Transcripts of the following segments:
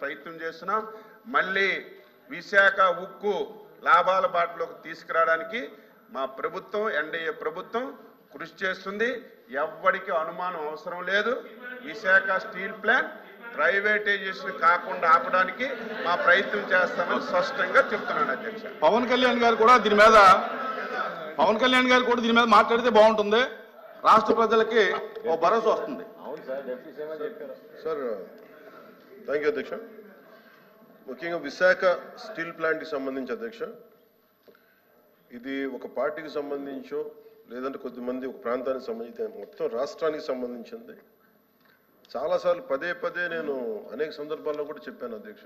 ప్రయత్నం చేస్తున్నాం. మళ్ళీ విశాఖ ఉక్కు లాభాల బాటలోకి తీసుకురావడానికి మా ప్రభుత్వం ఎన్డీఏ ప్రభుత్వం కృషి చేస్తుంది. ఎవ్వడికి అనుమానం అవసరం లేదు. విశాఖ స్టీల్ ప్లాంట్ ప్రైవేటైజేషన్ కాకుండా ఆపడానికి మా ప్రయత్నం చేస్తామని స్పష్టంగా చెప్తున్నాను అధ్యక్ష. పవన్ కళ్యాణ్ గారు కూడా దీని మీద మాట్లాడితే బాగుంటుంది. రాష్ట్ర ప్రజలకి ఓ భరోసా వస్తుంది. సార్ థ్యాంక్ యూ అధ్యక్ష. ముఖ్యంగా విశాఖ స్టీల్ ప్లాంట్కి సంబంధించి అధ్యక్ష, ఇది ఒక పార్టీకి సంబంధించో లేదంటే కొద్దిమంది ఒక ప్రాంతానికి సంబంధించి మొత్తం రాష్ట్రానికి సంబంధించింది. చాలాసార్లు పదే పదే నేను అనేక సందర్భాల్లో కూడా చెప్పాను అధ్యక్ష.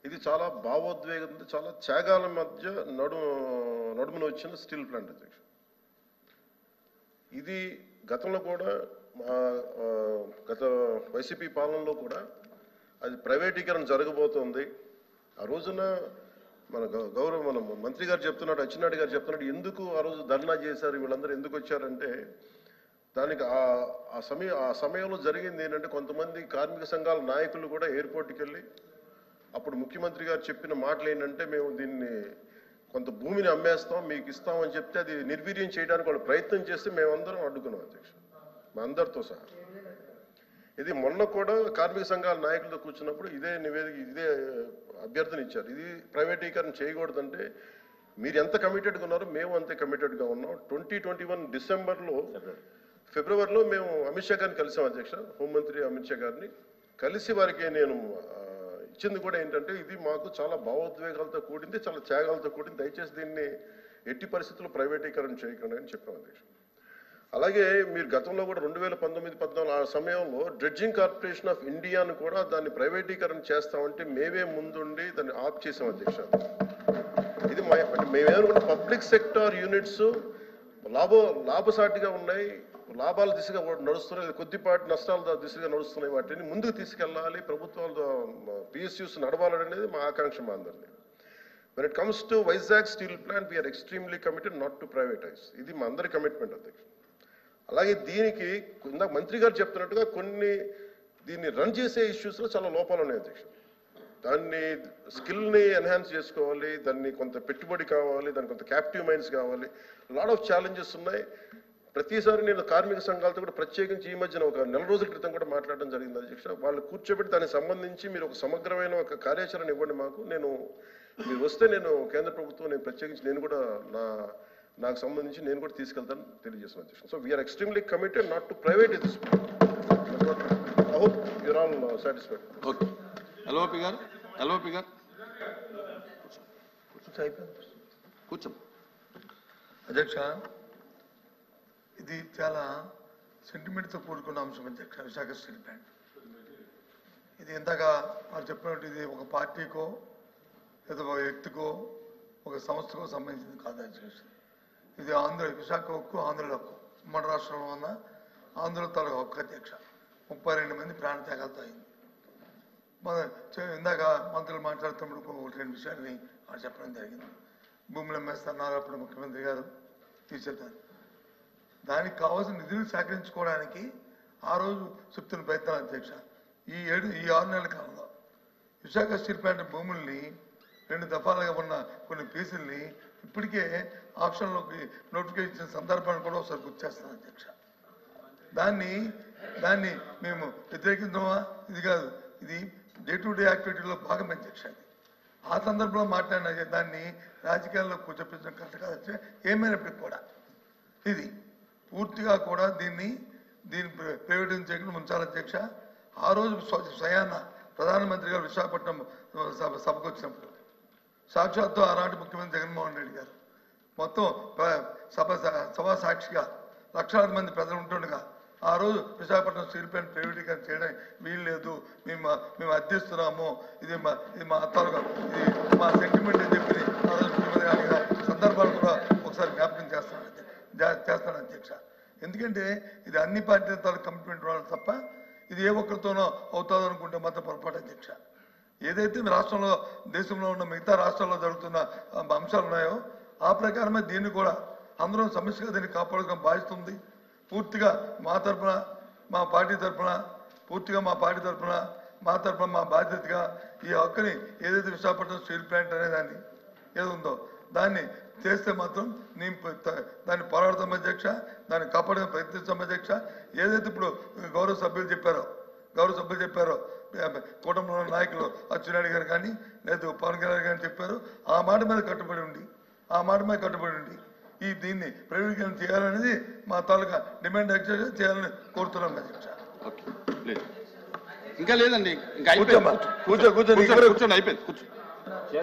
ఇది చాలా భావోద్వేగంతో చాలా త్యాగాల మధ్య నడుమున వచ్చిన స్టీల్ ప్లాంట్ అధ్యక్ష. ఇది గతంలో కూడా గత వైసీపీ పాలనలో కూడా అది ప్రైవేటీకరణ జరగబోతోంది. ఆ రోజున మన మంత్రి గారు చెప్తున్నాడు, అచ్చెన్నాయుడు గారు చెప్తున్నాడు, ఎందుకు ఆ రోజు ధర్నా చేశారు, వీళ్ళందరూ ఎందుకు వచ్చారంటే దానికి ఆ సమయంలో జరిగింది ఏంటంటే కొంతమంది కార్మిక సంఘాల నాయకులు కూడా ఎయిర్పోర్ట్కి వెళ్ళి అప్పుడు ముఖ్యమంత్రి గారు చెప్పిన మాటలు ఏంటంటే మేము దీన్ని కొంత భూమిని అమ్మేస్తాం మీకు ఇస్తామని చెప్తే అది నిర్వీర్యం చేయడానికి వాళ్ళు ప్రయత్నం చేస్తే మేమందరం అడ్డుకున్నాం అధ్యక్ష, మా అందరితో సహా. ఇది మొన్న కూడా కార్మిక సంఘాల నాయకులతో కూర్చున్నప్పుడు ఇదే అభ్యర్థన ఇచ్చారు. ఇది ప్రైవేటీకరణ చేయకూడదంటే మీరు ఎంత కమిటెడ్గా ఉన్నారో మేము అంతే కమిటెడ్గా ఉన్నాం. 2021 ఫిబ్రవరిలో మేము అమిత్ షా గారిని కలిసాం అధ్యక్ష. హోంమంత్రి అమిత్ షా గారిని కలిసి వారికి నేను ఇచ్చింది కూడా ఏంటంటే ఇది మాకు చాలా భావోద్వేగాలతో కూడింది, చాలా త్యాగాలతో కూడింది, దయచేసి దీన్ని ఎట్టి పరిస్థితుల్లో ప్రైవేటీకరణ చేయకండి అని చెప్పాం అధ్యక్ష. అలాగే మీరు గతంలో కూడా 2019-14 ఆ సమయంలో డ్రెడ్జింగ్ కార్పొరేషన్ ఆఫ్ ఇండియాను కూడా దాన్ని ప్రైవేటీకరణ చేస్తామంటే మేమే ముందుండి దాన్ని ఆప్ చేసాం అధ్యక్ష. ఇది మేమేమనుకుంటే పబ్లిక్ సెక్టార్ యూనిట్స్ లాభసాటిగా ఉన్నాయి, లాభాల దిశగా నడుస్తున్నాయి, కొద్దిపాటి నష్టాల దిశగా నడుస్తున్నాయి, వాటిని ముందుకు తీసుకెళ్ళాలి, ప్రభుత్వాలు పిఎస్యూస్ నడవాలనేది మా ఆకాంక్ష మా అందరినీ. When it comes to Vizag steel plant, we are extremely committed not to privatize. ఇది మా అందరి కమిట్మెంట్ అధ్యక్ష. అలాగే దీనికి ఇందాక మంత్రి గారు చెప్తున్నట్టుగా దీన్ని రన్ చేసే ఇష్యూస్లో చాలా లోపాలు ఉన్నాయి అధ్యక్ష. దాన్ని స్కిల్ని ఎన్హాన్స్ చేసుకోవాలి, దాన్ని కొంత పెట్టుబడి కావాలి, దానికి కొంత క్యాప్టివ్ మైండ్స్ కావాలి, లాట్ ఆఫ్ ఛాలెంజెస్ ఉన్నాయి. ప్రతిసారి నేను కార్మిక సంఘాలతో కూడా ప్రత్యేకించి ఈ మధ్యన ఒక 4 రోజుల క్రితం కూడా మాట్లాడడం జరిగింది అధ్యక్ష. వాళ్ళు కూర్చోబెట్టి దానికి సంబంధించి మీరు ఒక సమగ్రమైన ఒక కార్యాచరణ ఇవ్వండి మాకు. మీరు వస్తే నేను కేంద్ర ప్రభుత్వం ప్రత్యేకించి నేను కూడా నాకు సంబంధించి నేను కూడా తీసుకెళ్తాను తెలియజేస్తున్నాను అధ్యక్ష. So we are extremely committed not to private this. I hope you're all satisfied. Okay LOP గారు కూర్చో. అధ్యక్ష, ఇది చాలా సెంటిమెంట్తో కూడుకున్న అంశం అధ్యక్ష. విశాఖ స్టీల్ ప్లాంట్ ఇది ఇందాక వారు చెప్పినట్టు ఇది ఒక పార్టీకో లేదా ఒక వ్యక్తికో ఒక సంస్థకో సంబంధించింది కాదు అధ్యక్ష. ఇది విశాఖ హక్కు, ఆంధ్రుల హక్కు. ఉమ్మడి రాష్ట్రంలో ఉన్న ఆంధ్రుల తాలూకు హక్కు అధ్యక్ష. 32 మంది ప్రాణత్యాగాలతో అయింది. ఇందాక మంత్రులు మాట్లాడుతున్నప్పుడు 1-2 విషయాన్ని వారు చెప్పడం జరిగింది. భూములు అమ్మేస్తున్నారు, అప్పుడు ముఖ్యమంత్రి గారు తీసుకెళ్తారు. దానికి కావాల్సిన నిధులు సేకరించుకోవడానికి ఆ రోజు చెప్తున్న ప్రయత్నాలు అధ్యక్ష. ఈ 6 నెలల కాలంలో విశాఖ స్టీల్ ప్లాంట్ భూముల్ని 2 దఫాలుగా ఉన్న కొన్ని పీసుల్ని ఇప్పటికే ఆప్షన్లోకి నోటిఫికేషన్ ఇచ్చిన సందర్భాన్ని కూడా ఒకసారి గుర్తు చేస్తాను అధ్యక్ష. దాన్ని మేము వ్యతిరేకించమా? ఇది కాదు, ఇది డే టు డే యాక్టివిటీలో భాగం అధ్యక్ష. ఆ సందర్భంలో మాట్లాడిన దాన్ని రాజకీయాల్లో కూర్చోపించడం కరెక్ట్ కాదు అధ్యక్ష. ఏమైనప్పటికీ కూడా ఇది పూర్తిగా కూడా దీన్ని ప్రైవేటైజ్ చేయకుండా ఉంచాలి అధ్యక్ష. ఆ రోజు స్వయాన ప్రధానమంత్రి గారు విశాఖపట్నం సభకు వచ్చినప్పుడు సాక్షాత్తు ఆనాటి ముఖ్యమంత్రి జగన్మోహన్ రెడ్డి గారు మొత్తం సభా సాక్షిగా లక్షలాది మంది ప్రజలు ఉంటుండగా ఆ రోజు విశాఖపట్నం స్టీల్ ప్లాంట్ ప్రైవేటీకరణ చేయడానికి వీలు లేదు, మేము అర్థిస్తున్నాము, ఇది మా తాలూకా ఇది మా సెంటిమెంట్ అని చెప్పి ఆ రోజు ముఖ్యమంత్రి గారి సందర్భాలు కూడా ఒకసారి జ్ఞాపకం చేస్తాను అధ్యక్ష. ఎందుకంటే ఇది అన్ని పార్టీల తాలూకు కమిట్మెంట్ వాళ్ళు తప్ప ఇది ఏ ఒక్కరితోనో అవుతుందో అనుకుంటే మాత్రం పొరపాటు అధ్యక్ష. ఏదైతే రాష్ట్రంలో దేశంలో ఉన్న మిగతా రాష్ట్రాల్లో జరుగుతున్న అంశాలు ఉన్నాయో ఆ ప్రకారమే దీన్ని కూడా అందరం సమస్యగా దీన్ని కాపాడుకోవడం బాధిస్తుంది. పూర్తిగా మా పార్టీ తరఫున మా తరఫున మా బాధ్యతగా ఈ హక్కుని ఏదైతే విశాఖపట్నం స్టీల్ ప్లాంట్ అనేదాన్ని ఏది ఉందో దాన్ని చేస్తే మాత్రం నేను దాన్ని పోరాడతాం అధ్యక్ష, దాన్ని కాపాడడం ప్రయత్నిస్తాం అధ్యక్ష. ఏదైతే ఇప్పుడు గౌరవ సభ్యులు చెప్పారో కుటుంబంలో నాయకులు అచ్చెన్నాయుడు గారు కానీ లేదా పవన్ కళ్యాణ్ గారు చెప్పారు, ఆ మాట మీద కట్టుబడి ఉండి ఈ దీన్ని ప్రైవేటీకరణ చేయాలనేది మా తాలూకా డిమాండ్ ఎక్సైజ్ చేయాలని కోరుతున్నాం అధ్యక్ష. ఇంకా లేదండి, ఇంకా కూర్చోండి అయిపోయింది.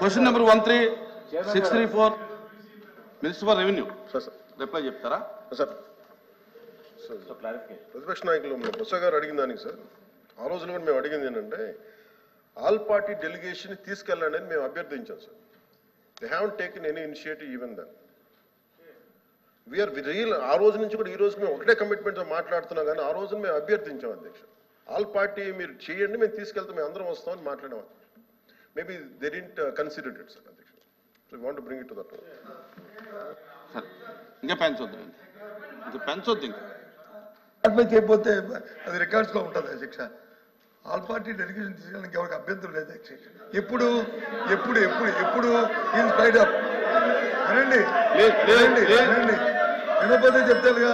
Question number 13634 municipal revenue reply చెప్తారా సార్? ప్రతిపక్ష నాయకులు బొత్స గారు అడిగిన దానికి సార్, ఆ రోజున కూడా మేము అడిగింది ఏంటంటే ఆల్ పార్టీ డెలిగేషన్ తీసుకెళ్ళండి అని మేము అభ్యర్థించాం sir. They haven't taken any initiative even then. We are real. ఆ రోజు నుంచి కూడా ఈ రోజు మేము ఒకటే కమిట్మెంట్తో మాట్లాడుతున్నాం, కానీ ఆ రోజున మేము అభ్యర్థించాం అధ్యక్ష, ఆల్ పార్టీ మీరు చేయండి, మేము తీసుకెళ్తాం, మేము అందరం వస్తామని మాట్లాడాం. Maybe they didn't consider it sir అధ్యక్ష. So we want to bring it to that. ఇంకా పెంచొద్దు, చేయకపోతే అది రికార్డ్స్ లో ఉంటుంది అధ్యక్ష. ఆల్ పార్టీ డెలిగేషన్ తీసుకెళ్ళడానికి ఎవరికి అభ్యంతరం లేదు అధ్యక్ష. ఎప్పుడు ఇన్ స్పైట్ ఆఫ్ వినండి వినకపోతే చెప్తారుగా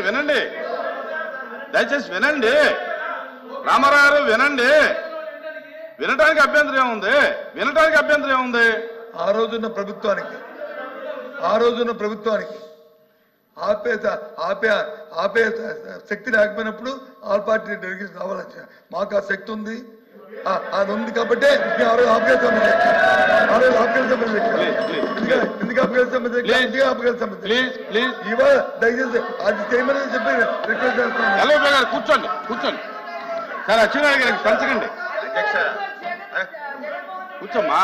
వినండి దయచేసి వినండి. రామారావు గారు వినండి. వినటానికి అభ్యంతరం ఏముంది? ఆ రోజున్న ప్రభుత్వానికి ఆపే శక్తి లేకపోయినప్పుడు ఆల్ పార్టీ డెలిగేషన్ రావాలచ్చ. మాకు ఆ శక్తి ఉంది, అది ఉంది కాబట్టి ఆపేస్తాం. ఇవాళ దయచేసి అది చేయమని చెప్పి రిక్వెస్ట్ చేస్తాను. కూర్చోండి సార్. అచ్చెన్నాయుడు గారికి పెంచకండి. కూర్చోమ్మా.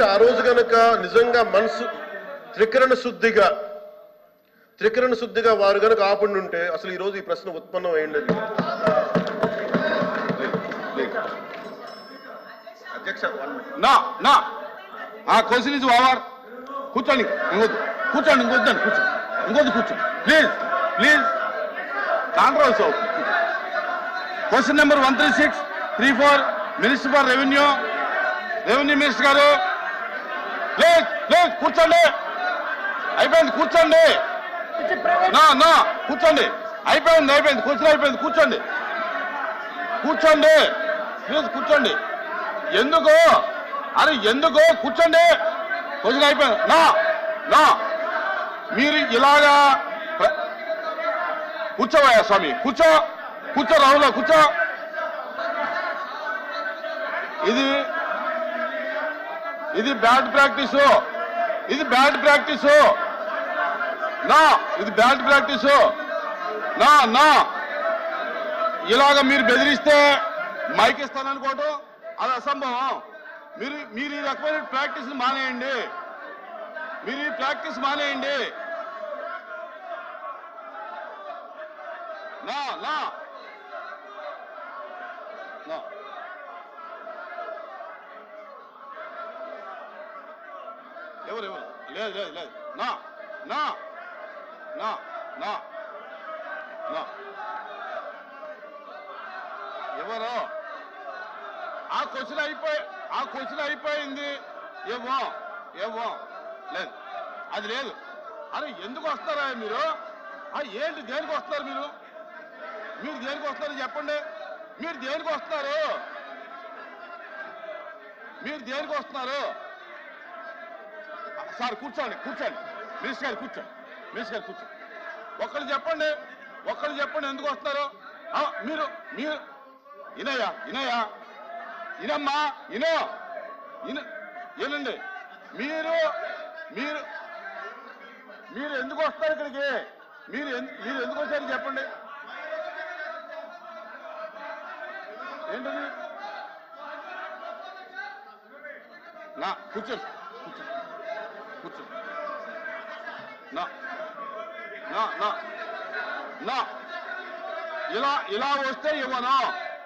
ఆ రోజు కనుక నిజంగా మనసు త్రికరణ శుద్ధిగా వారు కనుక ఆపండి ఉంటే అసలు ఈ రోజు ఈ ప్రశ్న ఉత్పన్నం అయ్యింది. Question is over. కూర్చోండి. ఇంకొద్దు ప్లీజ్ కాంట్రవర్సీ అవుతుంది. Question number 13634 minister for revenue minister గారు ప్లీజ్ కూర్చోండి. అయిపోయింది, కూర్చోండి. కూర్చోండి. అయిపోయింది. క్వశ్చన్ అయిపోయింది. కూర్చోండి ప్లీజ్. కూర్చోండి. ఎందుకు కూర్చోండి. క్వశ్చన్ అయిపోయింది. మీరు ఇలాగా కూర్చోవయ్యా స్వామి. కూర్చో రాహుల్, కూర్చో. ఇది బ్యాడ్ ప్రాక్టీస్. ఇది బ్యాడ్ ప్రాక్టీసు. ఇలాగ మీరు బెదిరిస్తే మైక్ ఇస్తాననుకోవటం అది అసంభవం. మీరు ఈ రకమైన ప్రాక్టీస్ మానేయండి. ఎవరు లేదు. ఎవరు ఆ క్వశ్చన్ అయిపోయింది. ఏమో లేదు, అది లేదు. అరే ఎందుకు వస్తారా మీరు? ఏంటి, దేనికి వస్తారు మీరు దేనికి వస్తారు చెప్పండి. మీరు దేనికి వస్తున్నారు? సార్ కూర్చోండి. మినిస్టర్ గారు కూర్చోండి. ఒక్కళ్ళు చెప్పండి ఎందుకు వస్తారు? మీరు ఇనమ్మా ఏనండి. మీరు ఎందుకు వస్తారు ఇక్కడికి? మీరు ఎందుకు వచ్చారు చెప్పండి. ఏంటది? కూర్చోండి.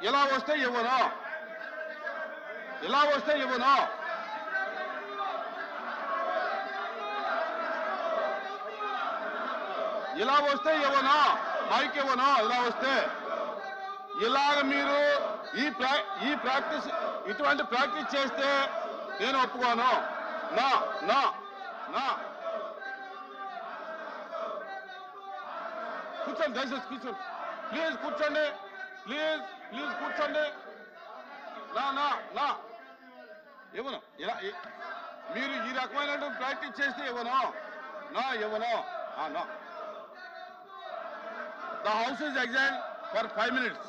ఇలా వస్తే ఇవ్వను. ఇలా వస్తే ఇవ్వను. ఇలా వస్తే ఇవ్వను, మైక్ ఇవ్వను. ఇలా వస్తే ఇలాగ మీరు ఈ ప్రాక్టీస్ ఇటువంటి ప్రాక్టీస్ చేస్తే నేను ఒప్పుకోను. నా నా నా కూర్చోండి, దయచేసి కూర్చోండి, ప్లీజ్ కూర్చోండి, ప్లీజ్ కూర్చోండి. నా నా నా ఇవ్వను. ఇలా మీరు ఈ రకమైన ప్రాక్టీస్ చేస్తే ఇవ్వను, నా ఇవ్వను. నా The house is adjourned for 5 minutes.